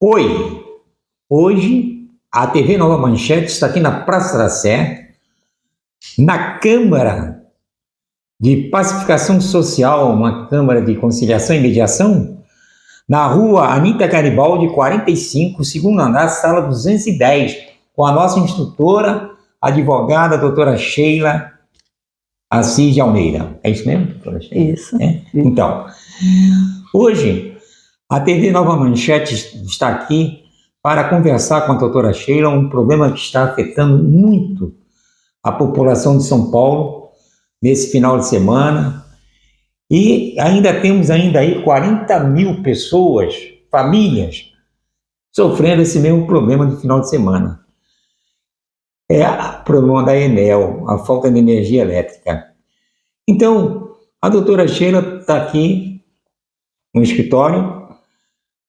Oi, hoje a TV Nova Manchete está aqui na Praça da Sé, na Câmara de Pacificação Social, uma Câmara de Conciliação e Mediação, na rua Anita Garibaldi, 45, segundo andar, sala 210, com a nossa instrutora, advogada, doutora Sheila Assis de Almeida. É isso mesmo, doutora Sheila? Isso. É? Então, hoje a TV Nova Manchete está aqui para conversar com a doutora Sheila um problema que está afetando muito a população de São Paulo nesse final de semana. E ainda temos aí 40 mil pessoas, famílias, sofrendo esse mesmo problema no final de semana. É o problema da Enel, a falta de energia elétrica. Então, a doutora Sheila está aqui no escritório,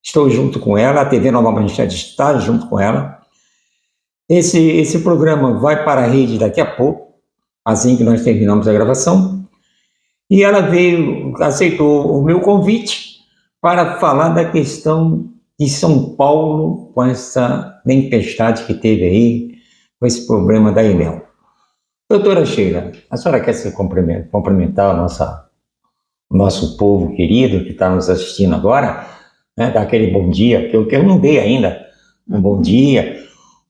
estou junto com ela, a TV Nova Manchete está junto com ela. Esse programa vai para a rede daqui a pouco, assim que nós terminamos a gravação. E ela aceitou o meu convite para falar da questão de São Paulo com essa tempestade que teve aí, com esse problema da Enel. Doutora Sheila, a senhora quer se cumprimentar o nosso povo querido que está nos assistindo agora, né, dar aquele bom dia, que eu não dei ainda, um bom dia,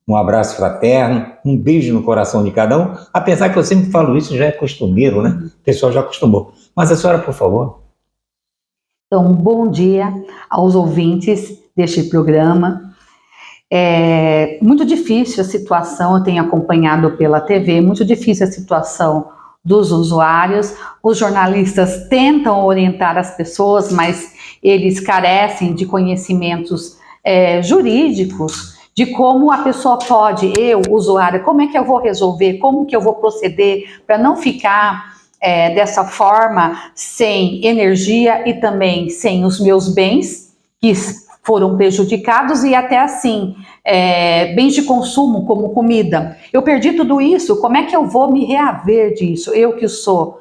um abraço fraterno, um beijo no coração de cada um, apesar que eu sempre falo isso, já é costumeiro, né? O pessoal já acostumou. Mas a senhora, por favor. Então, bom dia aos ouvintes deste programa. É muito difícil a situação, eu tenho acompanhado pela TV, muito difícil a situação dos usuários. Os jornalistas tentam orientar as pessoas, mas eles carecem de conhecimentos jurídicos, de como a pessoa pode, eu, usuário, como é que eu vou resolver, como que eu vou proceder para não ficar dessa forma sem energia e também sem os meus bens que foram prejudicados e até assim, bens de consumo como comida. Eu perdi tudo isso, como é que eu vou me reaver disso? Eu que sou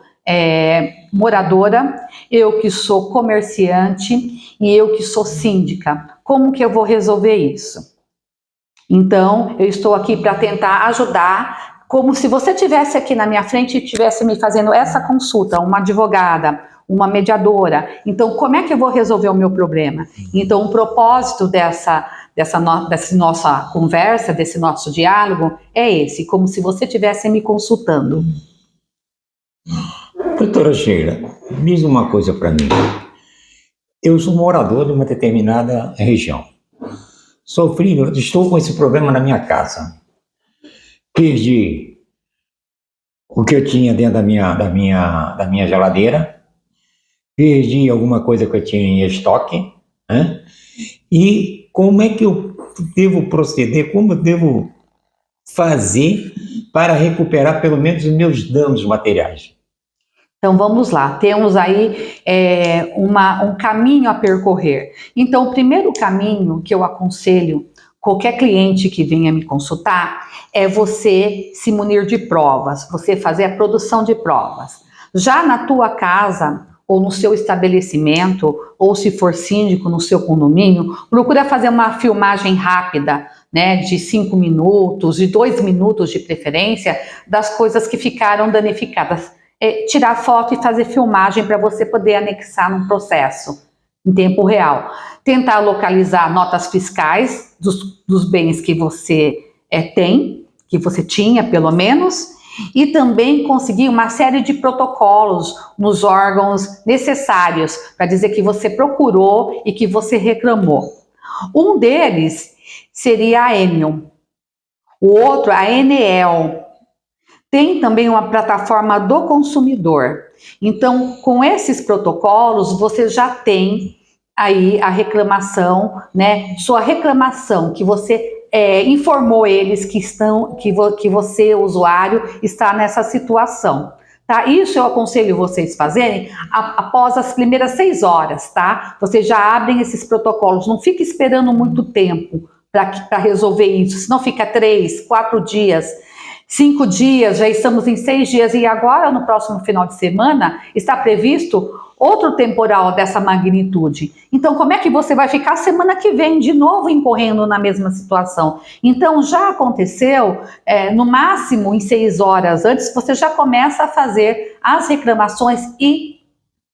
moradora, eu que sou comerciante e eu que sou síndica, como que eu vou resolver isso? Então, eu estou aqui para tentar ajudar, como se você estivesse aqui na minha frente e estivesse me fazendo essa consulta, uma advogada, uma mediadora. Então, como é que eu vou resolver o meu problema? Então, o propósito dessa nossa conversa, desse nosso diálogo, é esse, como se você estivesse me consultando. Doutora Sheila, diz uma coisa para mim. Eu sou morador de uma determinada região. Estou com esse problema na minha casa. Perdi o que eu tinha dentro da minha geladeira, perdi alguma coisa que eu tinha em estoque, né? E como é que eu devo proceder, como eu devo fazer para recuperar pelo menos os meus danos materiais? Então vamos lá, temos aí um caminho a percorrer. Então o primeiro caminho que eu aconselho qualquer cliente que venha me consultar é você se munir de provas, você fazer a produção de provas. Já na tua casa ou no seu estabelecimento, ou se for síndico no seu condomínio, procura fazer uma filmagem rápida, né, de 5 minutos, de 2 minutos de preferência, das coisas que ficaram danificadas. Tirar foto e fazer filmagem para você poder anexar num processo em tempo real. Tentar localizar notas fiscais dos bens que você tem, que você tinha pelo menos, e também conseguir uma série de protocolos nos órgãos necessários para dizer que você procurou e que você reclamou. Um deles seria a Enel, o outro a Enel. Tem também uma plataforma do consumidor. Então, com esses protocolos, você já tem aí a reclamação, né? Sua reclamação que você informou eles que você, usuário, está nessa situação. Tá? Isso eu aconselho vocês fazerem após as primeiras 6 horas, tá? Vocês já abrem esses protocolos, não fique esperando muito tempo para resolver isso, senão fica 3, 4 dias. 5 dias, já estamos em 6 dias, e agora, no próximo final de semana, está previsto outro temporal dessa magnitude. Então, como é que você vai ficar semana que vem de novo incorrendo na mesma situação? Então, já aconteceu, no máximo em 6 horas antes, você já começa a fazer as reclamações e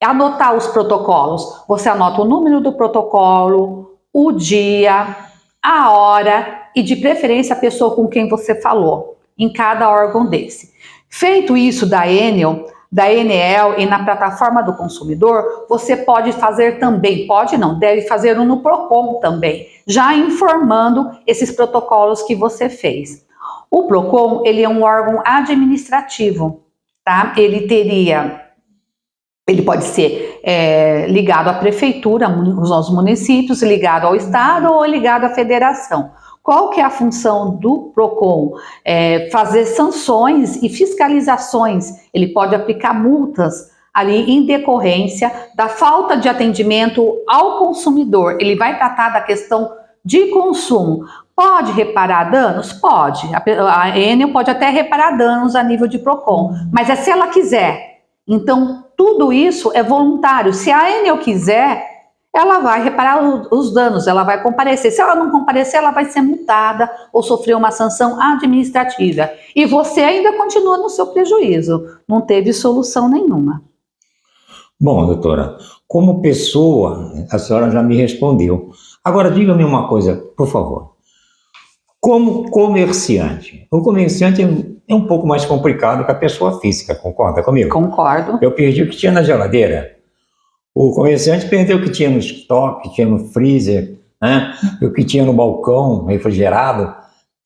anotar os protocolos. Você anota o número do protocolo, o dia, a hora e, de preferência, a pessoa com quem você falou em cada órgão desse. Feito isso da Enel, da Enel e na plataforma do consumidor, você pode fazer também, pode não, deve fazer um no Procon também, já informando esses protocolos que você fez. O Procon, ele é um órgão administrativo, tá? Ele pode ser ligado à prefeitura, aos municípios, ligado ao estado ou ligado à federação. Qual que é a função do Procon? Fazer sanções e fiscalizações. Ele pode aplicar multas ali em decorrência da falta de atendimento ao consumidor. Ele vai tratar da questão de consumo. Pode reparar danos? Pode. A Enel pode até reparar danos a nível de Procon, mas é se ela quiser. Então, tudo isso é voluntário. Se a Enel quiser, ela vai reparar os danos, ela vai comparecer. Se ela não comparecer, ela vai ser multada ou sofrer uma sanção administrativa. E você ainda continua no seu prejuízo. Não teve solução nenhuma. Bom, doutora, como pessoa, a senhora já me respondeu. Agora, diga-me uma coisa, por favor. Como comerciante, o comerciante é um pouco mais complicado que a pessoa física, concorda comigo? Concordo. Eu perdi o que tinha na geladeira. O comerciante perdeu o que tinha no estoque, tinha no freezer, né? O que tinha no balcão refrigerado.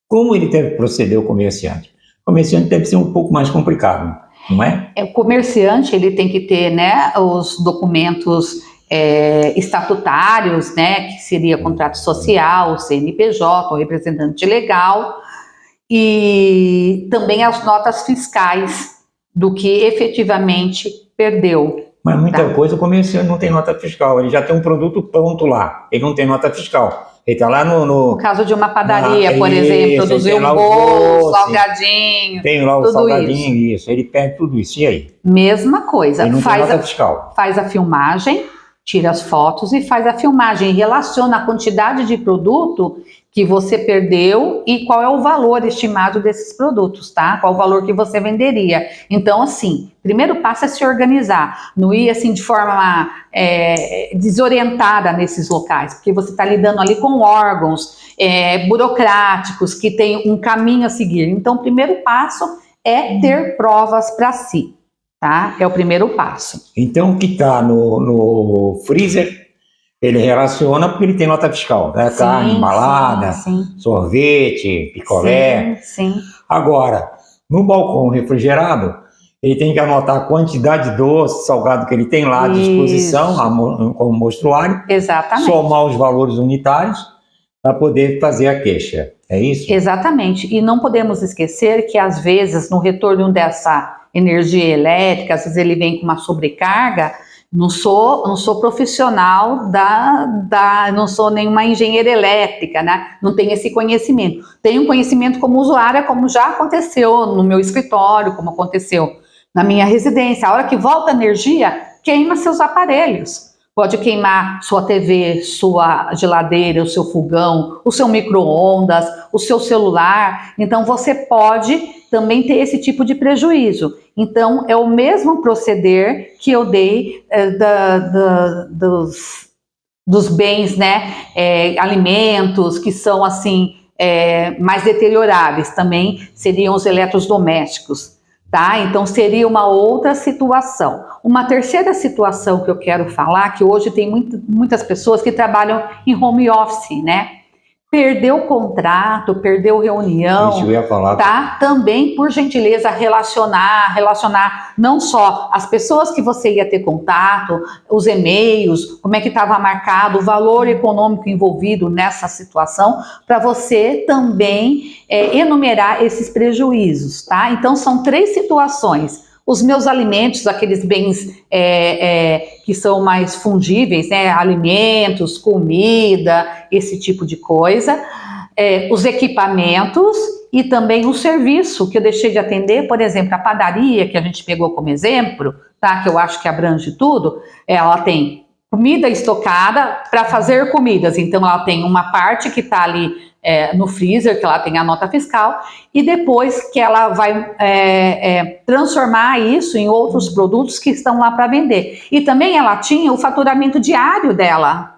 Como ele deve proceder, o comerciante? O comerciante deve ser um pouco mais complicado, não é? O comerciante, ele tem que ter, né, os documentos estatutários, né, que seria contrato social, CNPJ, o representante legal, e também as notas fiscais do que efetivamente perdeu. Mas muita coisa o comerciante não tem nota fiscal, ele já tem um produto pronto lá, ele não tem nota fiscal. Ele está lá no caso de uma padaria, por exemplo, produziu um bolo, salgadinho, tem lá o salgadinho, isso, ele perde tudo isso, e aí? Mesma coisa, ele não tem nota fiscal. Faz a filmagem, tira as fotos e faz a filmagem, relaciona a quantidade de produto que você perdeu e qual é o valor estimado desses produtos, tá? Qual o valor que você venderia. Então, assim, primeiro passo é se organizar, não ir assim de forma desorientada nesses locais, porque você está lidando ali com órgãos burocráticos que têm um caminho a seguir. Então, o primeiro passo é ter provas para si, tá? É o primeiro passo. Então, o que está no freezer, ele relaciona porque ele tem nota fiscal, né? Carne, embalada, sorvete, picolé. Sim. Agora, no balcão refrigerado, ele tem que anotar a quantidade de doce, salgado que ele tem lá à disposição, como mostruário. Exatamente. Somar os valores unitários para poder fazer a queixa. É isso? Exatamente. E não podemos esquecer que, às vezes, no retorno dessa energia elétrica, às vezes ele vem com uma sobrecarga. Não sou profissional não sou nenhuma engenheira elétrica, né? Não tenho esse conhecimento. Tenho um conhecimento como usuária, como já aconteceu no meu escritório, como aconteceu na minha residência. A hora que volta a energia, queima seus aparelhos. Pode queimar sua TV, sua geladeira, o seu fogão, o seu micro-ondas, o seu celular. Então, você pode também ter esse tipo de prejuízo. Então, é o mesmo proceder que eu dei dos bens, né, alimentos que são assim mais deterioráveis, também seriam os eletrodomésticos, tá? Então, seria uma outra situação. Uma terceira situação que eu quero falar, que hoje tem muitas pessoas que trabalham em home office, né? Perdeu contrato, perdeu reunião, isso eu ia falar. Tá? Também, por gentileza, relacionar não só as pessoas que você ia ter contato, os e-mails, como é que estava marcado, o valor econômico envolvido nessa situação, para você também enumerar esses prejuízos, tá? Então, são 3 situações. Os meus alimentos, aqueles bens que são mais fungíveis, né? Alimentos, comida, esse tipo de coisa. os equipamentos e também o serviço que eu deixei de atender, por exemplo, a padaria que a gente pegou como exemplo, tá? Que eu acho que abrange tudo, ela tem comida estocada para fazer comidas, então ela tem uma parte que está ali no freezer, que ela tem a nota fiscal, e depois que ela vai transformar isso em outros produtos que estão lá para vender. E também ela tinha o faturamento diário dela.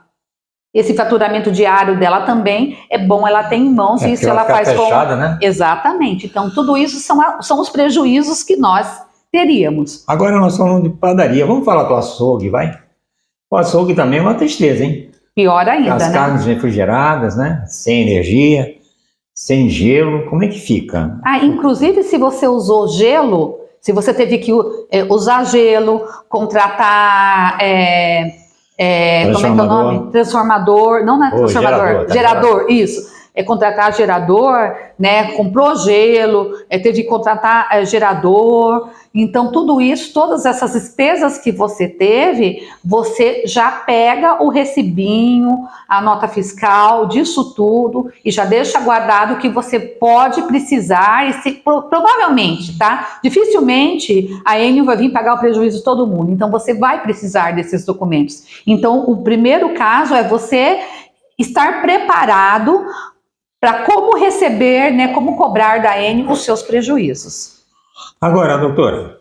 Esse faturamento diário dela também é bom ela ter em mãos, e isso ela faz fechada, né? Exatamente. Então, tudo isso são os prejuízos que nós teríamos. Agora nós falamos de padaria. Vamos falar do açougue, vai? O açougue também é uma tristeza, hein? Pior ainda, as carnes refrigeradas, né? Sem energia, sem gelo, como é que fica? Inclusive, se você usou gelo, se você teve que usar gelo, contratar... como é que é o nome? Transformador, não é transformador, gerador, isso. Contratar gerador, né? Comprou gelo, teve que contratar gerador. Então, tudo isso, todas essas despesas que você teve, você já pega o recibinho, a nota fiscal disso tudo e já deixa guardado que você pode precisar e provavelmente, tá? Dificilmente a Enel vai vir pagar o prejuízo de todo mundo. Então, você vai precisar desses documentos. Então, o primeiro caso é você estar preparado para como receber, né, como cobrar da Enel os seus prejuízos. Agora, doutora,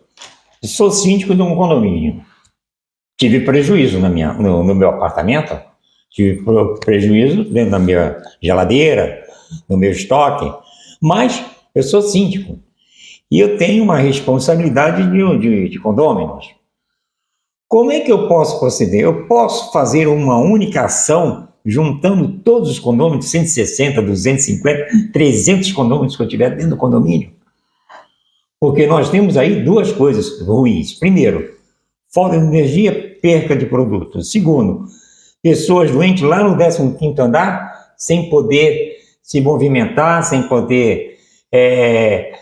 sou síndico de um condomínio. Tive prejuízo no meu apartamento, tive prejuízo dentro da minha geladeira, no meu estoque, mas eu sou síndico e eu tenho uma responsabilidade de condôminos. Como é que eu posso proceder? Eu posso fazer uma única ação juntando todos os condôminos, 160, 250, 300 condôminos que eu tiver dentro do condomínio? Porque nós temos aí duas coisas ruins. Primeiro, falta de energia, perca de produtos. Segundo, pessoas doentes lá no 15º andar, sem poder se movimentar, sem poder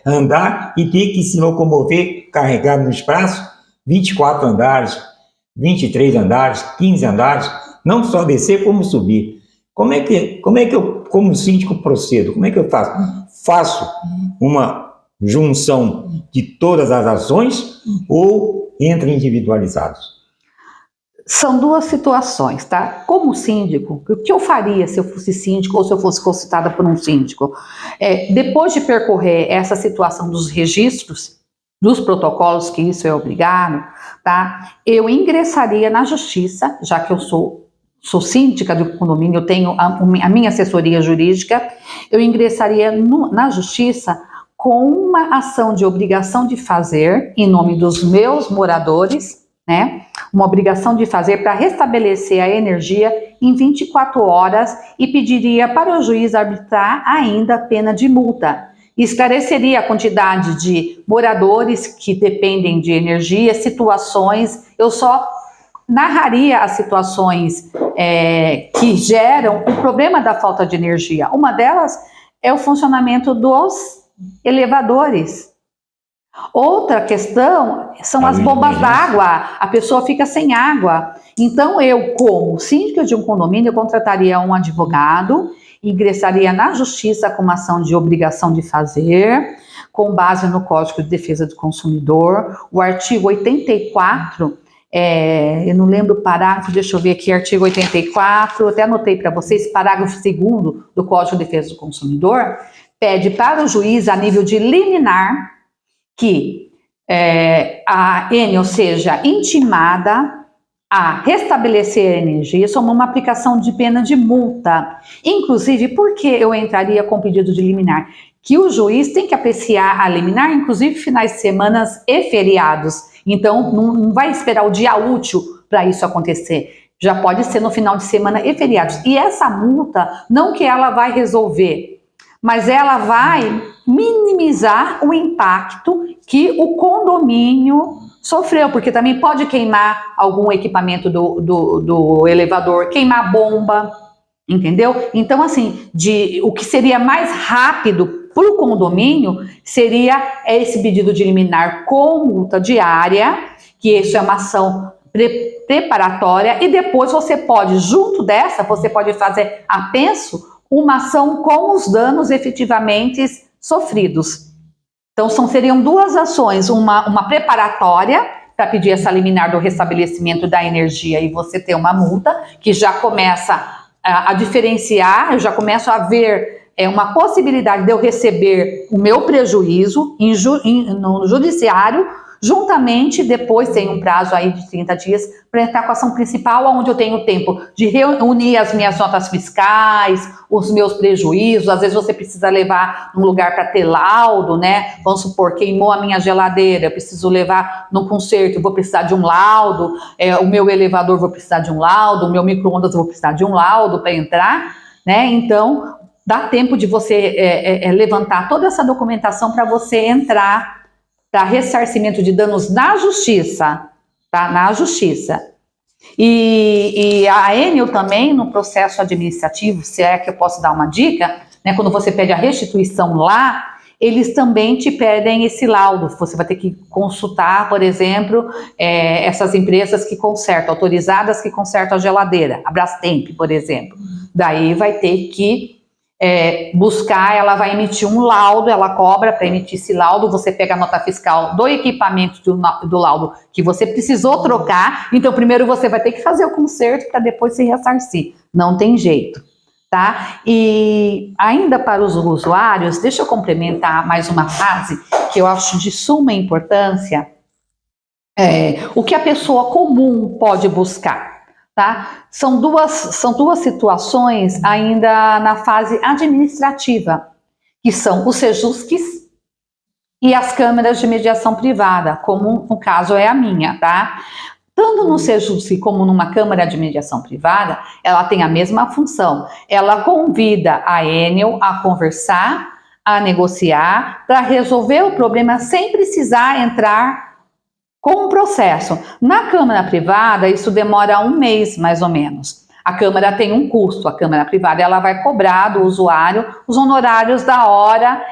andar e ter que se locomover carregado no espaço, 24 andares, 23 andares, 15 andares, não só descer como subir. Como é que eu, como síndico, procedo? Como é que eu faço? Faço uma junção de todas as ações ou entra individualizados? São duas situações, tá? Como síndico, o que eu faria se eu fosse síndico ou se eu fosse consultada por um síndico? Depois de percorrer essa situação dos registros, dos protocolos, que isso é obrigado, tá? Eu ingressaria na justiça, já que eu sou síndica do condomínio, eu tenho a minha assessoria jurídica, eu ingressaria na justiça com uma ação de obrigação de fazer em nome dos meus moradores, né? Uma obrigação de fazer para restabelecer a energia em 24 horas e pediria para o juiz arbitrar ainda a pena de multa. Esclareceria a quantidade de moradores que dependem de energia, situações, eu só narraria as situações que geram o problema da falta de energia. Uma delas é o funcionamento dos elevadores. Outra questão são as bombas d'água, a pessoa fica sem água. Então eu, como síndica de um condomínio, eu contrataria um advogado, ingressaria na justiça com uma ação de obrigação de fazer, com base no Código de Defesa do Consumidor, o artigo 84, eu não lembro o parágrafo, deixa eu ver aqui, artigo 84, até anotei para vocês, parágrafo 2º do Código de Defesa do Consumidor, pede para o juiz, a nível de liminar, que a Enel seja intimada a restabelecer a energia sob uma aplicação de pena de multa. Inclusive, por que eu entraria com pedido de liminar? Que o juiz tem que apreciar a liminar, inclusive finais de semana e feriados. Então, não vai esperar o dia útil para isso acontecer. Já pode ser no final de semana e feriados. E essa multa, não que ela vai resolver, mas ela vai minimizar o impacto que o condomínio sofreu, porque também pode queimar algum equipamento do elevador, queimar bomba, entendeu? Então, assim, o que seria mais rápido para o condomínio seria esse pedido de liminar com multa diária, que isso é uma ação preparatória, e depois você pode, junto dessa, você pode fazer apenso uma ação com os danos efetivamente sofridos. Então, seriam duas ações, uma preparatória, para pedir essa liminar do restabelecimento da energia e você ter uma multa, que já começa a diferenciar, eu já começo a ver uma possibilidade de eu receber o meu prejuízo no judiciário, juntamente, depois tem um prazo aí de 30 dias para entrar com a ação principal, onde eu tenho tempo de reunir as minhas notas fiscais, os meus prejuízos. Às vezes você precisa levar num lugar para ter laudo, né? Vamos supor, queimou a minha geladeira, eu preciso levar no conserto, vou precisar de um laudo, o meu elevador vou precisar de um laudo, o meu micro-ondas vou precisar de um laudo para entrar, né? Então, dá tempo de você levantar toda essa documentação para você entrar para ressarcimento de danos na justiça, tá? Na justiça. E a Enel também, no processo administrativo, se é que eu posso dar uma dica, né? Quando você pede a restituição lá, eles também te pedem esse laudo. Você vai ter que consultar, por exemplo, essas empresas que consertam, autorizadas que consertam a geladeira, a Brastemp, por exemplo. Daí vai ter que buscar, ela vai emitir um laudo, ela cobra para emitir esse laudo, você pega a nota fiscal do equipamento do laudo que você precisou trocar, então primeiro você vai ter que fazer o conserto para depois se ressarcir, não tem jeito, tá? E ainda para os usuários, deixa eu complementar mais uma frase que eu acho de suma importância, o que a pessoa comum pode buscar. Tá? São duas situações ainda na fase administrativa, que são os Sejusques e as câmeras de mediação privada, como no caso é a minha, tá? Tanto no Sejusque como numa câmara de mediação privada, ela tem a mesma função. Ela convida a Enel a conversar, a negociar, para resolver o problema sem precisar entrar com o processo. Na câmara privada, isso demora 1 mês, mais ou menos. A câmara tem um custo, a câmara privada ela vai cobrar do usuário os honorários da hora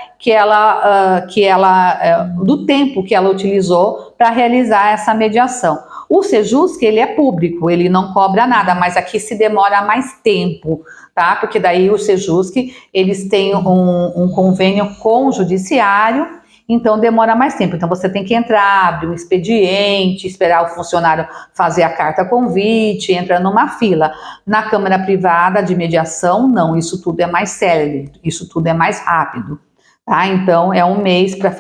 do tempo que ela utilizou para realizar essa mediação. O Sejusque, ele é público, ele não cobra nada, mas aqui se demora mais tempo, tá? Porque daí o Sejusque, eles têm um convênio com o judiciário, então demora mais tempo. Então você tem que entrar, abrir um expediente, esperar o funcionário fazer a carta convite, entra numa fila. Na câmara privada de mediação, não, isso tudo é mais célere, isso tudo é mais rápido, tá? Então é 1 mês para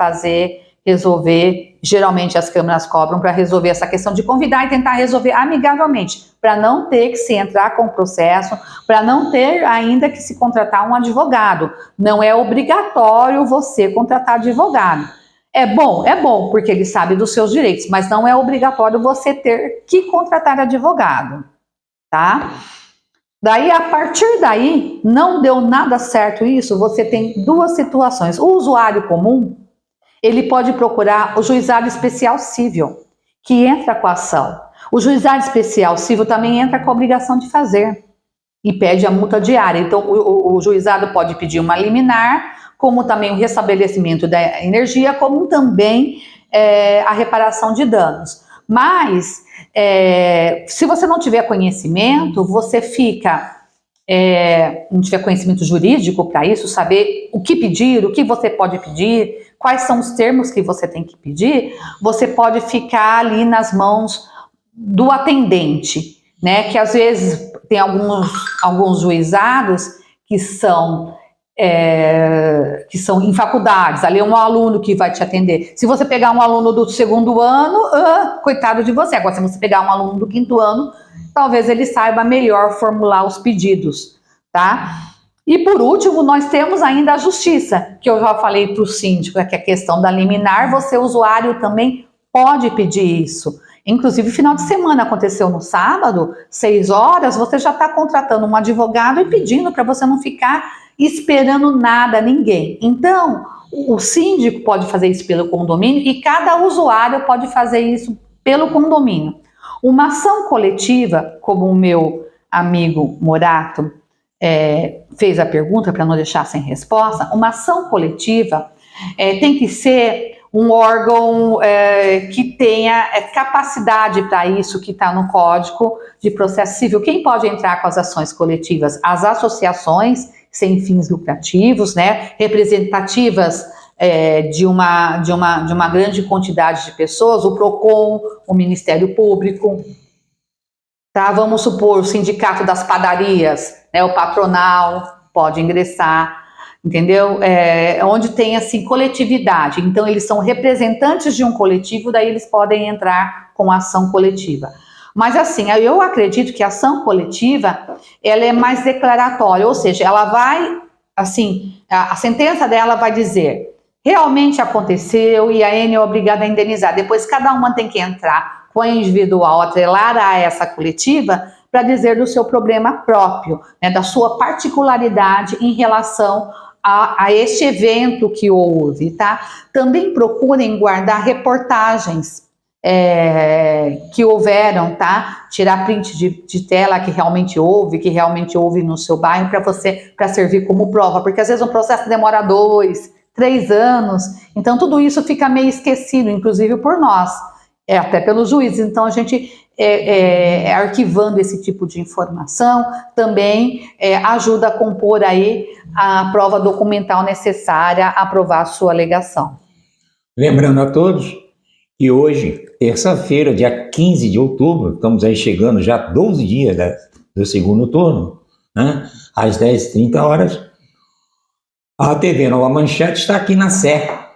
resolver. Geralmente as câmaras cobram para resolver essa questão de convidar e tentar resolver amigavelmente, para não ter que se entrar com o processo, para não ter ainda que se contratar um advogado. Não é obrigatório você contratar advogado. É bom, porque ele sabe dos seus direitos, mas não é obrigatório você ter que contratar advogado, tá? Daí, a partir daí, não deu nada certo isso, você tem 2 situações. O usuário comum, ele pode procurar o juizado especial civil, que entra com a ação. O juizado especial civil também entra com a obrigação de fazer e pede a multa diária. Então, o juizado pode pedir uma liminar, como também o restabelecimento da energia, como também a reparação de danos. Mas, se você não tiver conhecimento, você não tiver conhecimento jurídico para isso, saber o que pedir, o que você pode pedir, quais são os termos que você tem que pedir, você pode ficar ali nas mãos do atendente, né? Que às vezes tem alguns juizados que são em faculdades, ali é um aluno que vai te atender. Se você pegar um aluno do 2º ano, coitado de você. Agora, se você pegar um aluno do 5º ano, talvez ele saiba melhor formular os pedidos, tá? E por último, nós temos ainda a justiça, que eu já falei para o síndico, que é a questão da liminar, você, usuário, também pode pedir isso. Inclusive, final de semana aconteceu no sábado, 6 horas, você já está contratando um advogado e pedindo para você não ficar esperando nada, ninguém. Então, o síndico pode fazer isso pelo condomínio e cada usuário pode fazer isso pelo condomínio. Uma ação coletiva, como o meu amigo Morato fez a pergunta para não deixar sem resposta, uma ação coletiva tem que ser um órgão que tenha capacidade para isso, que está no Código de Processo Civil. Quem pode entrar com as ações coletivas? As associações sem fins lucrativos, né, representativas de uma grande quantidade de pessoas, o PROCON, o Ministério Público, tá? Vamos supor, o Sindicato das Padarias, né, o patronal pode ingressar, entendeu? Onde tem, assim, coletividade. Então, eles são representantes de um coletivo, daí eles podem entrar com ação coletiva. Mas, assim, eu acredito que a ação coletiva, ela é mais declaratória, ou seja, ela vai, assim, a sentença dela vai dizer, realmente aconteceu e a Eni é obrigada a indenizar. Depois, cada uma tem que entrar com a individual, atrelada a essa coletiva, para dizer do seu problema próprio, né, da sua particularidade em relação a este evento que houve, tá? Também procurem guardar reportagens que houveram, tá? Tirar print de tela que realmente houve no seu bairro para servir como prova, porque às vezes um processo demora 2, 3 anos, então tudo isso fica meio esquecido, inclusive por nós, até pelos juízes. Então a gente arquivando esse tipo de informação também ajuda a compor aí a prova documental necessária a provar a sua alegação. Lembrando a todos que hoje, terça-feira, dia 15 de outubro, estamos aí chegando já 12 dias do segundo turno, né? Às 10h30, a TV Nova Manchete está aqui na Sé,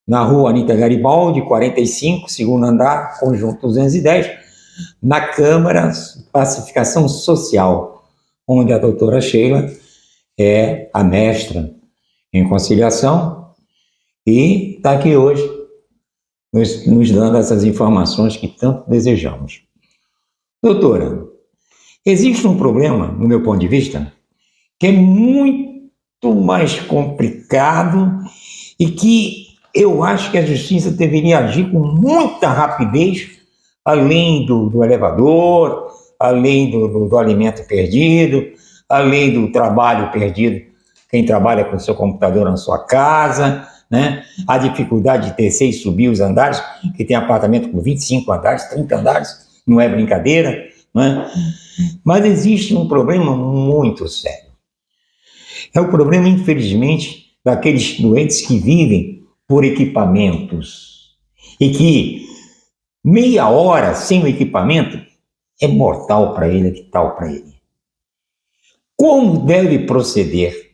na rua Anita Garibaldi, 45, segundo andar, conjunto 210, na Câmara Pacificação Social, onde a doutora Sheila é a mestra em conciliação e está aqui hoje nos dando essas informações que tanto desejamos. Doutora, existe um problema, no meu ponto de vista, que é muito mais complicado e que eu acho que a justiça deveria agir com muita rapidez, além do elevador, além do alimento perdido, além do trabalho perdido, quem trabalha com o seu computador na sua casa, né? A dificuldade de descer e subir os andares, que tem apartamento com 25 andares, 30 andares, não é brincadeira, né? Mas existe um problema muito sério. É o problema, infelizmente, daqueles doentes que vivem por equipamentos e que meia hora sem o equipamento é mortal para ele, é vital para ele. Como deve proceder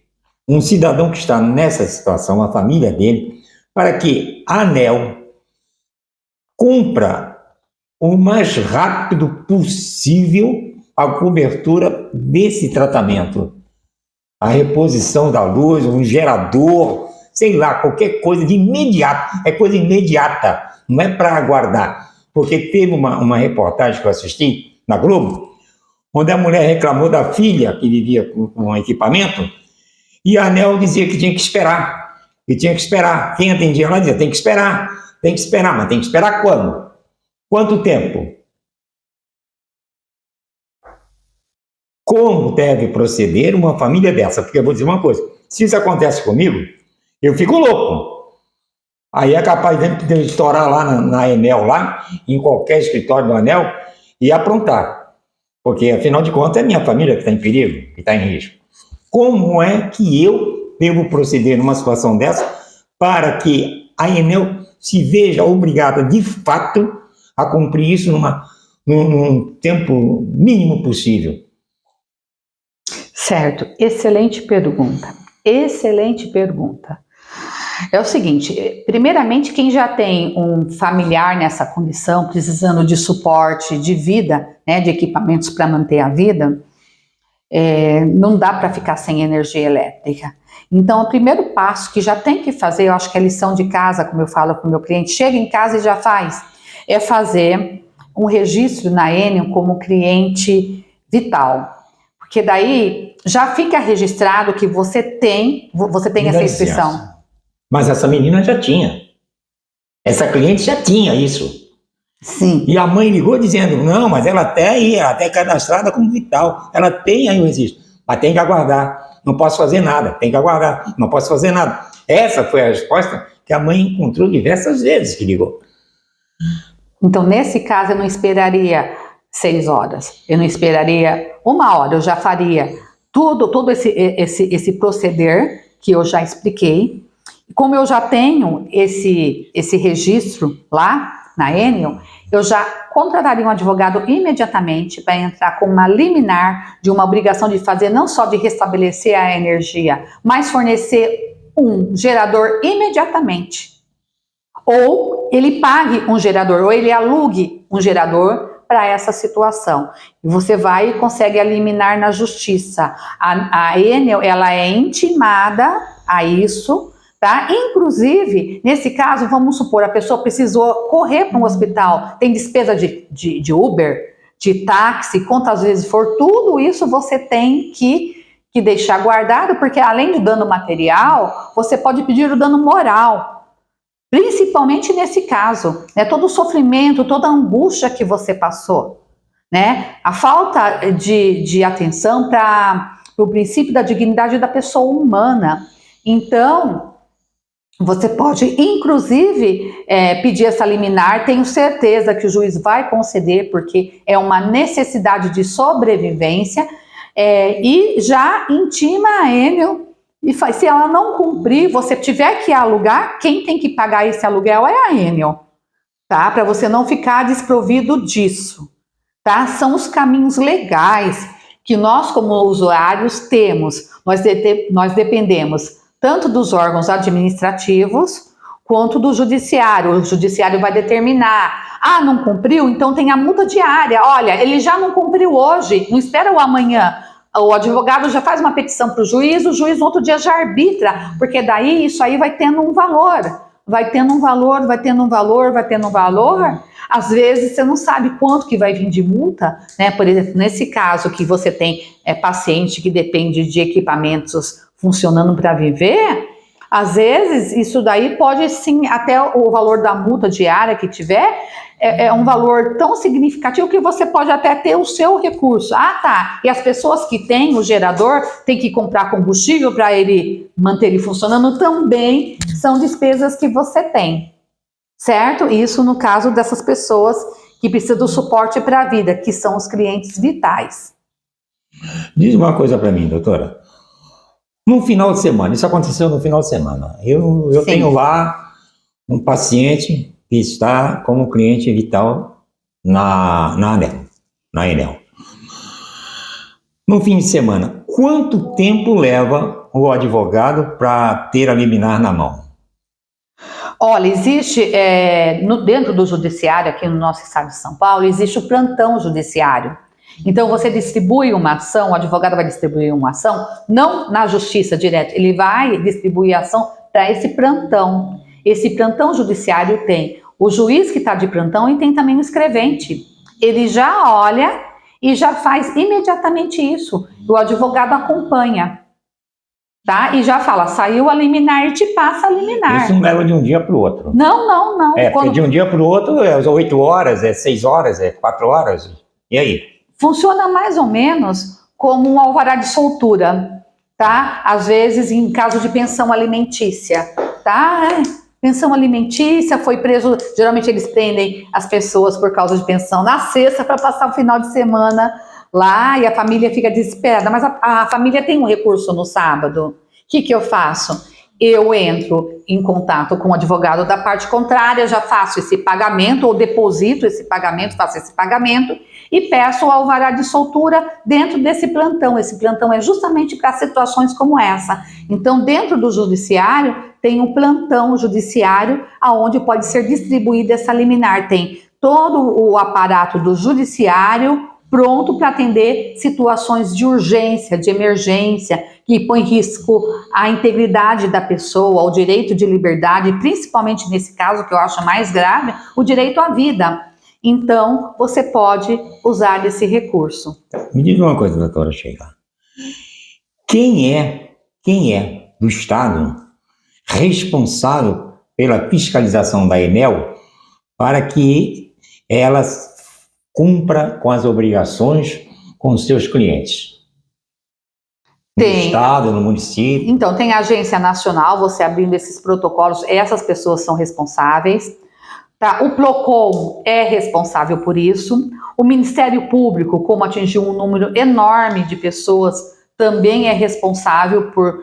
um cidadão que está nessa situação, a família dele, para que a ANEEL cumpra o mais rápido possível a cobertura desse tratamento? A reposição da luz, um gerador, sei lá, qualquer coisa de imediato, é coisa imediata, não é para aguardar. Porque teve uma reportagem que eu assisti na Globo, onde a mulher reclamou da filha que vivia com equipamento, e a ANEEL dizia que tinha que esperar, Quem atendia lá dizia, tem que esperar, mas tem que esperar quando? Quanto tempo? Como deve proceder uma família dessa? Porque eu vou dizer uma coisa, se isso acontece comigo, eu fico louco. Aí é capaz de eu estourar lá na Enel, lá, em qualquer escritório do ANEEL, e aprontar. Porque, afinal de contas, é minha família que está em perigo, que está em risco. Como é que eu devo proceder numa situação dessa para que a Enel se veja obrigada, de fato, a cumprir isso num tempo mínimo possível? Certo, excelente pergunta. É o seguinte, primeiramente, quem já tem um familiar nessa condição, precisando de suporte de vida, né, de equipamentos para manter a vida, não dá para ficar sem energia elétrica. Então, o primeiro passo que já tem que fazer, eu acho que é lição de casa, como eu falo para o meu cliente, chega em casa e já faz, é fazer um registro na Enel como cliente vital. Porque daí já fica registrado que você tem essa inscrição. Mas essa menina já tinha. Essa cliente já tinha isso. Sim. E a mãe ligou dizendo, não, mas ela até aí, até cadastrada como vital. Ela tem aí o registro, mas tem que aguardar. Não posso fazer nada, tem que aguardar. Não posso fazer nada. Essa foi a resposta que a mãe encontrou diversas vezes que ligou. Então, nesse caso, eu não esperaria 6 horas. Eu não esperaria 1 hora. Eu já faria todo esse proceder que eu já expliquei. Como eu já tenho esse registro lá na Enel, eu já contrataria um advogado imediatamente para entrar com uma liminar de uma obrigação de fazer, não só de restabelecer a energia, mas fornecer um gerador imediatamente. Ou ele pague um gerador, ou ele alugue um gerador para essa situação. E você vai e consegue a liminar na justiça. A Enel, ela é intimada a isso, tá? Inclusive, nesse caso, vamos supor, a pessoa precisou correr para um hospital, tem despesa de Uber, de táxi, quantas vezes for, tudo isso você tem que deixar guardado, porque além do dano material, você pode pedir o dano moral. Principalmente nesse caso, né? Todo o sofrimento, toda a angústia que você passou, né? A falta de atenção para o princípio da dignidade da pessoa humana. Então, você pode, inclusive, pedir essa liminar. Tenho certeza que o juiz vai conceder, porque é uma necessidade de sobrevivência, e já intima a Enel. E se ela não cumprir, você tiver que alugar, quem tem que pagar esse aluguel é a Enel, tá? Para você não ficar desprovido disso, tá? São os caminhos legais que nós, como usuários, temos. Nós dependemos tanto dos órgãos administrativos quanto do judiciário. O judiciário vai determinar, não cumpriu? Então tem a multa diária. Olha, ele já não cumpriu hoje, não espera o amanhã. O advogado já faz uma petição para o juiz no outro dia já arbitra, porque daí isso aí vai tendo um valor, às vezes você não sabe quanto que vai vir de multa, né? Por exemplo, nesse caso que você tem paciente que depende de equipamentos funcionando para viver, às vezes isso daí pode sim, até o valor da multa diária que tiver, é um valor tão significativo que você pode até ter o seu recurso. Tá, e as pessoas que têm o gerador têm que comprar combustível para ele manter ele funcionando, também são despesas que você tem, certo? Isso no caso dessas pessoas que precisam do suporte para a vida, que são os clientes vitais. Diz uma coisa para mim, doutora. No final de semana, isso aconteceu no final de semana, eu tenho lá um paciente que está como cliente vital na Enel. No fim de semana, quanto tempo leva o advogado para ter a liminar na mão? Olha, existe, dentro do judiciário, aqui no nosso estado de São Paulo, existe o plantão judiciário. Então, você distribui uma ação, o advogado vai distribuir uma ação, não na justiça direto, ele vai distribuir a ação para esse plantão. Esse plantão judiciário tem o juiz que está de plantão e tem também o escrevente. Ele já olha e já faz imediatamente isso. O advogado acompanha, tá? E já fala, saiu a liminar e te passa a liminar. Isso não leva de um dia para o outro. Não. Porque de um dia para o outro é 8 horas, é 6 horas, é 4 horas. E aí? Funciona mais ou menos como um alvará de soltura, tá? Às vezes em caso de pensão alimentícia, tá? Pensão alimentícia, foi preso, geralmente eles prendem as pessoas por causa de pensão na sexta para passar o final de semana lá e a família fica desesperada, mas a família tem um recurso no sábado. O que eu faço? Eu entro em contato com o advogado da parte contrária, já faço esse pagamento ou deposito esse pagamento, faço esse pagamento e peço o alvará de soltura dentro desse plantão. Esse plantão é justamente para situações como essa. Então, dentro do judiciário, tem um plantão judiciário onde pode ser distribuída essa liminar. Tem todo o aparato do judiciário pronto para atender situações de urgência, de emergência, que põe em risco a integridade da pessoa, o direito de liberdade, principalmente nesse caso que eu acho mais grave, o direito à vida. Então, você pode usar esse recurso. Me diga uma coisa, doutora Sheila. Quem é do Estado responsável pela fiscalização da Enel para que ela cumpra com as obrigações com os seus clientes? No Estado, no município? Então, tem a Agência Nacional, você abrindo esses protocolos, essas pessoas são responsáveis. Tá? O PROCON é responsável por isso. O Ministério Público, como atingiu um número enorme de pessoas também é responsável por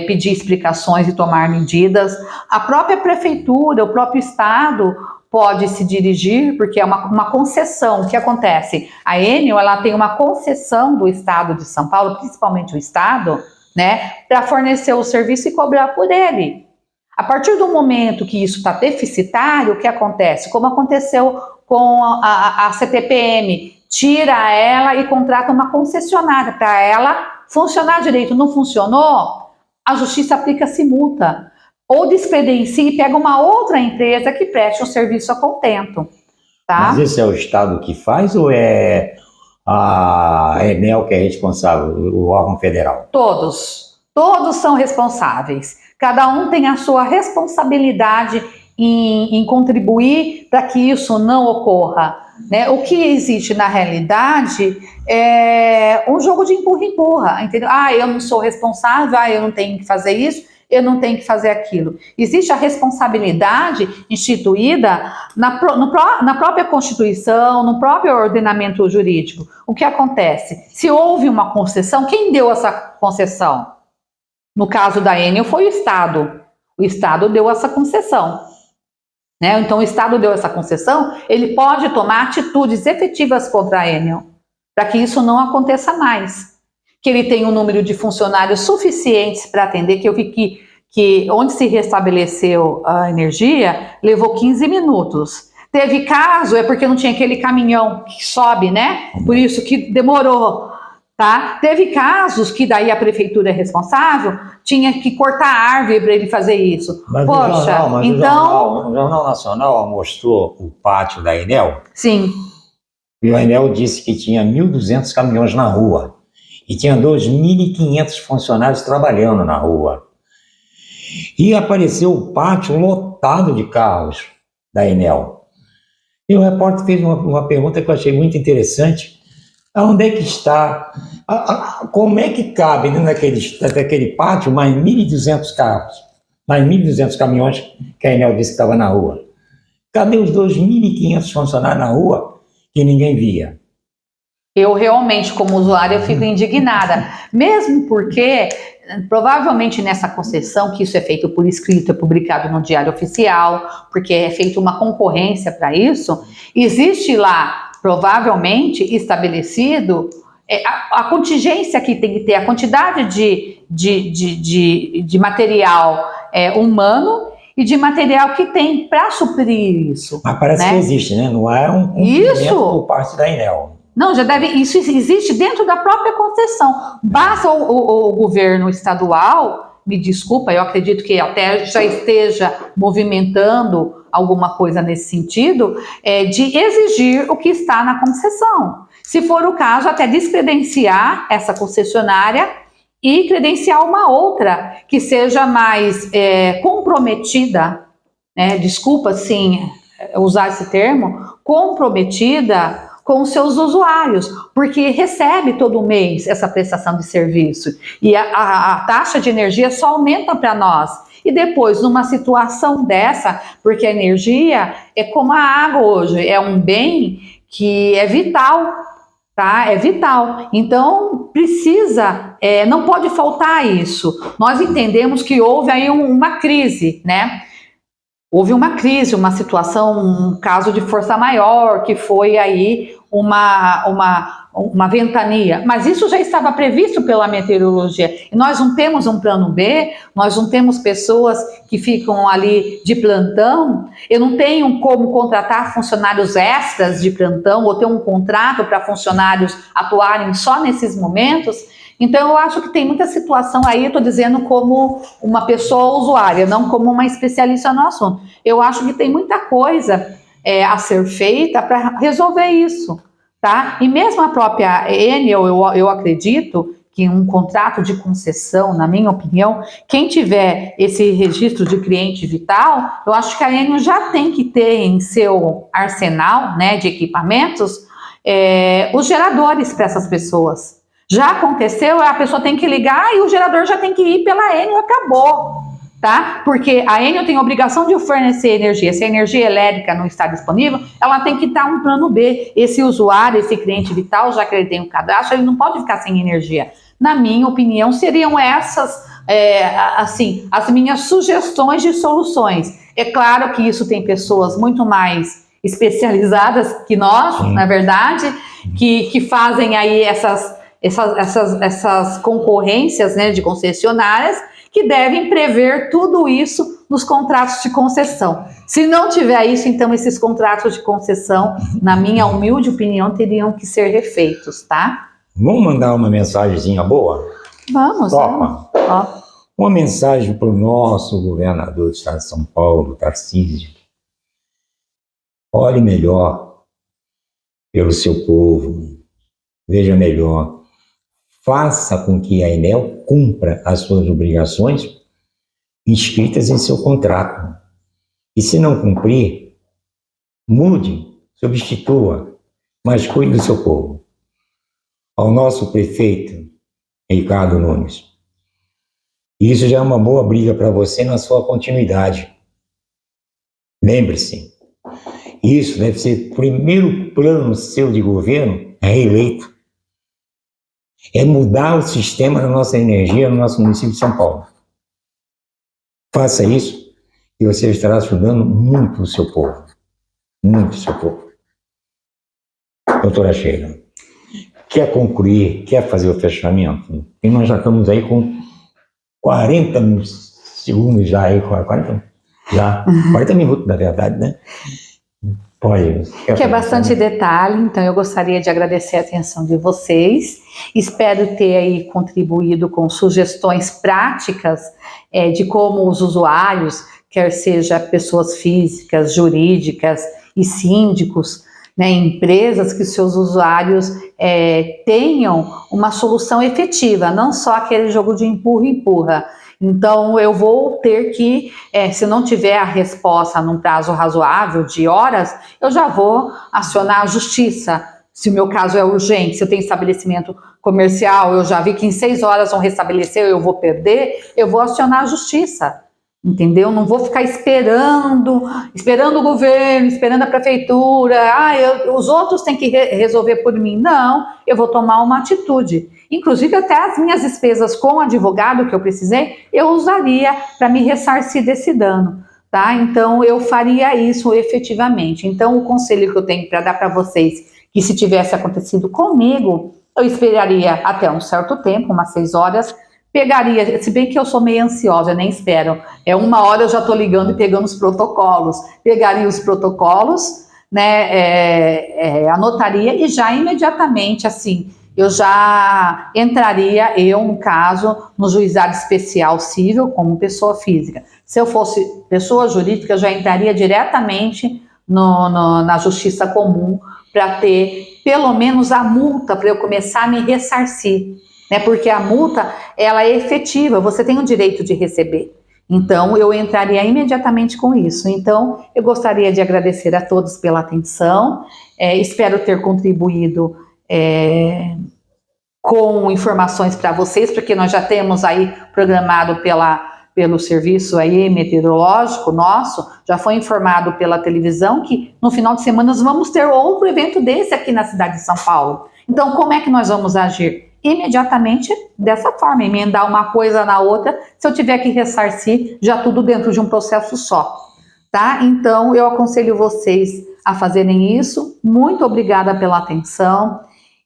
pedir explicações e tomar medidas. A própria prefeitura, o próprio estado pode se dirigir, porque é uma concessão. O que acontece? A Enel, ela tem uma concessão do estado de São Paulo, principalmente o estado, né, para fornecer o serviço e cobrar por ele. A partir do momento que isso está deficitário, o que acontece? Como aconteceu com a CTPM, tira ela e contrata uma concessionária para ela funcionar direito. Não funcionou? A justiça aplica-se multa. Ou descredencia e pega uma outra empresa que preste um serviço a contento. Tá? Mas esse é o Estado que faz ou é a Enel que é responsável, o órgão federal? Todos são responsáveis. Cada um tem a sua responsabilidade em contribuir para que isso não ocorra. Né? O que existe na realidade é um jogo de empurra-empurra, entendeu? Eu não sou responsável, eu não tenho que fazer isso, eu não tenho que fazer aquilo. Existe a responsabilidade instituída na própria Constituição, no próprio ordenamento jurídico. O que acontece? Se houve uma concessão, quem deu essa concessão? No caso da Enel foi o Estado. O Estado deu essa concessão. Né? Então, o Estado deu essa concessão, ele pode tomar atitudes efetivas contra a Enel, para que isso não aconteça mais. Que ele tenha um número de funcionários suficientes para atender, que eu vi que onde se restabeleceu a energia, levou 15 minutos. Teve caso, é porque não tinha aquele caminhão que sobe, né? Por isso que demorou. Tá? Teve casos que daí a prefeitura é responsável, tinha que cortar a árvore para ele fazer isso. Mas Poxa, o Jornal Nacional mostrou o pátio da Enel. Sim. E o Enel disse que tinha 1.200 caminhões na rua. E tinha 2.500 funcionários trabalhando na rua. E apareceu o pátio lotado de carros da Enel. E o repórter fez uma pergunta que eu achei muito interessante. Onde é que está? Como é que cabe dentro daquele pátio mais 1.200 carros, mais 1.200 caminhões que a Enel disse que estava na rua? Cadê os 2.500 funcionários na rua que ninguém via? Eu realmente, como usuária, eu fico indignada, mesmo porque provavelmente nessa concessão, que isso é feito por escrito, é publicado no Diário Oficial, porque é feita uma concorrência para isso, existe lá, provavelmente, estabelecido a contingência que tem que ter, a quantidade de material humano e de material que tem para suprir isso. Mas parece que existe, né? Não é um cumprimento por parte da Enel. Não, isso existe dentro da própria concessão. Basta o governo estadual, me desculpa, eu acredito que até já esteja movimentando alguma coisa nesse sentido, de exigir o que está na concessão. Se for o caso, até descredenciar essa concessionária e credenciar uma outra que seja mais comprometida, né? Desculpa, sim, usar esse termo, comprometida com os seus usuários, porque recebe todo mês essa prestação de serviço e a taxa de energia só aumenta para nós. E depois, numa situação dessa, porque a energia é como a água hoje, é um bem que é vital, tá? É vital. Então, precisa, não pode faltar isso. Nós entendemos que houve aí uma crise, né? Houve uma crise, uma situação, um caso de força maior, que foi aí uma ventania. Mas isso já estava previsto pela meteorologia. E nós não temos um plano B, nós não temos pessoas que ficam ali de plantão. Eu não tenho como contratar funcionários extras de plantão ou ter um contrato para funcionários atuarem só nesses momentos. Então, eu acho que tem muita situação aí, eu estou dizendo como uma pessoa usuária, não como uma especialista no assunto. Eu acho que tem muita coisa a ser feita para resolver isso, tá? E mesmo a própria Enel, eu acredito que um contrato de concessão, na minha opinião, quem tiver esse registro de cliente vital, eu acho que a Enel já tem que ter em seu arsenal, né, de equipamentos, os geradores para essas pessoas. Já aconteceu, a pessoa tem que ligar e o gerador já tem que ir pela Enel e acabou, tá? Porque a Enel tem a obrigação de fornecer energia. Se a energia elétrica não está disponível, ela tem que dar um plano B. Esse usuário, esse cliente vital, já que ele tem um cadastro, ele não pode ficar sem energia. na minha opinião, seriam essas, assim, as minhas sugestões de soluções. É claro que isso tem pessoas muito mais especializadas que nós, na verdade, que fazem aí essas concorrências, né, de concessionárias, que devem prever tudo isso nos contratos de concessão. Se não tiver isso, então esses contratos de concessão, na minha humilde opinião, teriam que ser refeitos, tá? Vamos mandar uma mensagenzinha boa? Vamos. Topa. Ó. Uma mensagem para o nosso governador do estado de São Paulo, Tarcísio. Olhe melhor pelo seu povo, veja melhor. Faça com que a Enel cumpra as suas obrigações inscritas em seu contrato. E se não cumprir, mude, substitua, mas cuide do seu povo. Ao nosso prefeito, Ricardo Nunes, isso já é uma boa briga para você na sua continuidade. Lembre-se, isso deve ser o primeiro plano seu de governo reeleito. É mudar o sistema da nossa energia no nosso município de São Paulo. Faça isso e você estará ajudando muito o seu povo. Muito o seu povo. Doutora Sheila, quer concluir, quer fazer o fechamento? E nós já estamos aí com 40 segundos já aí, 40 minutos, na verdade, né? Pode. Que é bastante detalhe, então eu gostaria de agradecer a atenção de vocês. Espero ter aí contribuído com sugestões práticas de como os usuários, quer seja pessoas físicas, jurídicas e síndicos, né, empresas, que seus usuários tenham uma solução efetiva, não só aquele jogo de empurra-empurra. Então, eu vou ter que, se não tiver a resposta num prazo razoável de horas, eu já vou acionar a justiça. Se o meu caso é urgente, se eu tenho estabelecimento comercial, eu já vi que em 6 horas vão restabelecer, eu vou perder, eu vou acionar a justiça. Entendeu? Não vou ficar esperando o governo, esperando a prefeitura, os outros têm que resolver por mim. Não, eu vou tomar uma atitude. Inclusive, até as minhas despesas com advogado que eu precisei, eu usaria para me ressarcir desse dano, tá? Então, eu faria isso efetivamente. Então, o conselho que eu tenho para dar para vocês, que se tivesse acontecido comigo, eu esperaria até um certo tempo, umas 6 horas, pegaria, se bem que eu sou meio ansiosa, eu nem espero, 1 hora eu já estou ligando e pegando os protocolos, pegaria os protocolos, né, anotaria e já imediatamente, assim, eu já entraria, no caso, no juizado especial civil como pessoa física. Se eu fosse pessoa jurídica, eu já entraria diretamente na justiça comum para ter pelo menos a multa para eu começar a me ressarcir. Porque a multa, ela é efetiva, você tem o direito de receber. Então, eu entraria imediatamente com isso. Então, eu gostaria de agradecer a todos pela atenção, espero ter contribuído com informações para vocês, porque nós já temos aí programado pelo serviço aí meteorológico nosso, já foi informado pela televisão que no final de semana nós vamos ter outro evento desse aqui na cidade de São Paulo. Então, como é que nós vamos agir? Imediatamente dessa forma, emendar uma coisa na outra, se eu tiver que ressarcir, já tudo dentro de um processo só, tá? Então, eu aconselho vocês a fazerem isso. Muito obrigada pela atenção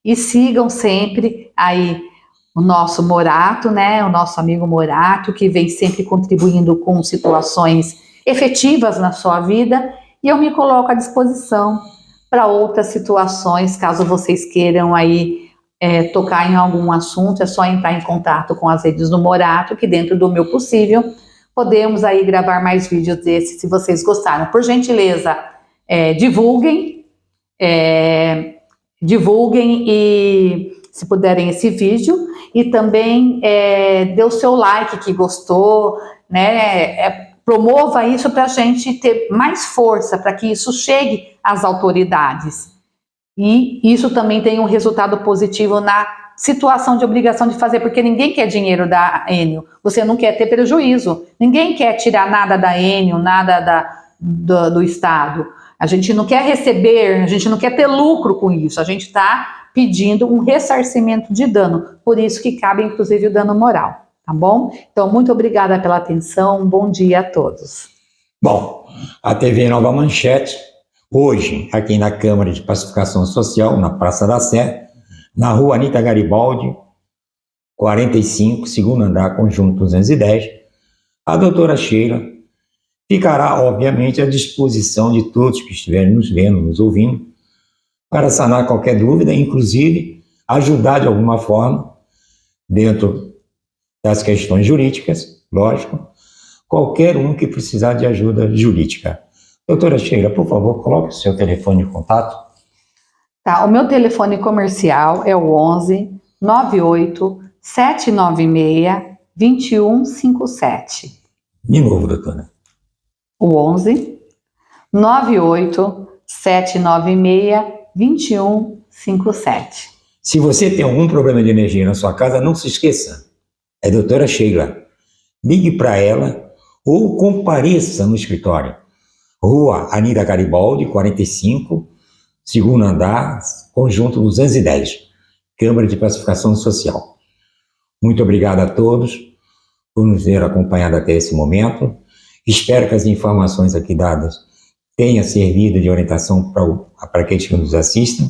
e sigam sempre aí o nosso Morato, né? O nosso amigo Morato, que vem sempre contribuindo com situações efetivas na sua vida, e eu me coloco à disposição para outras situações, caso vocês queiram aí tocar em algum assunto, é só entrar em contato com as redes do Morato, que dentro do meu possível, podemos aí gravar mais vídeos desses, se vocês gostaram. Por gentileza, divulguem e, se puderem, esse vídeo, e também dê o seu like que gostou, né? Promova isso para a gente ter mais força, para que isso chegue às autoridades. E isso também tem um resultado positivo na situação de obrigação de fazer, porque ninguém quer dinheiro da Enel, você não quer ter prejuízo, ninguém quer tirar nada da Enel, nada do Estado. A gente não quer receber, a gente não quer ter lucro com isso, a gente está pedindo um ressarcimento de dano, por isso que cabe inclusive o dano moral, tá bom? Então, muito obrigada pela atenção, um bom dia a todos. Bom, a TV Nova Manchete, hoje, aqui na Câmara de Pacificação Social, na Praça da Sé, na rua Anita Garibaldi, 45, segundo andar, conjunto 210, a doutora Sheila ficará, obviamente, à disposição de todos que estiverem nos vendo, nos ouvindo, para sanar qualquer dúvida, inclusive ajudar de alguma forma, dentro das questões jurídicas, lógico, qualquer um que precisar de ajuda jurídica. Doutora Sheila, por favor, coloque o seu telefone de contato. Tá, o meu telefone comercial é o 11 98 796 2157. De novo, doutora. O 11 98 796 2157. Se você tem algum problema de energia na sua casa, não se esqueça, é a doutora Sheila. Ligue para ela ou compareça no escritório. Rua Anita Garibaldi, 45, segundo andar, conjunto 210, Câmara de Pacificação Social. Muito obrigado a todos por nos ter acompanhado até esse momento. Espero que as informações aqui dadas tenham servido de orientação para aqueles que nos assistem.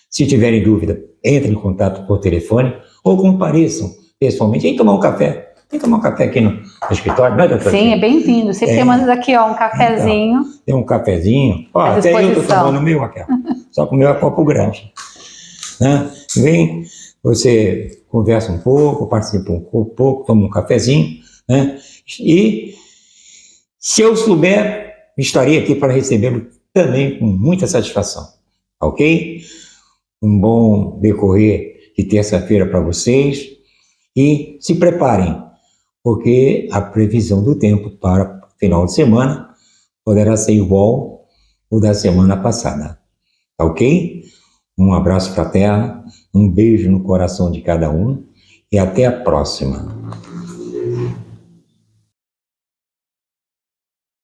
Se tiverem dúvida, entrem em contato por telefone ou compareçam pessoalmente. Vem tomar um café. Vem tomar um café aqui no escritório, né, doutor? Sim, é bem-vindo. Você temos aqui, ó, um cafezinho. Então, tem um cafezinho. Ó, até eu estou tomando o meu, Raquel. Só que o meu é copo grande. Né? Vem, você conversa um pouco, participa um pouco, toma um cafezinho, né? E se eu souber, estarei aqui para recebê-lo também com muita satisfação, ok? Um bom decorrer de terça-feira para vocês e se preparem, porque a previsão do tempo para o final de semana poderá ser igual ao da semana passada, ok? Um abraço fraterno, um beijo no coração de cada um e até a próxima.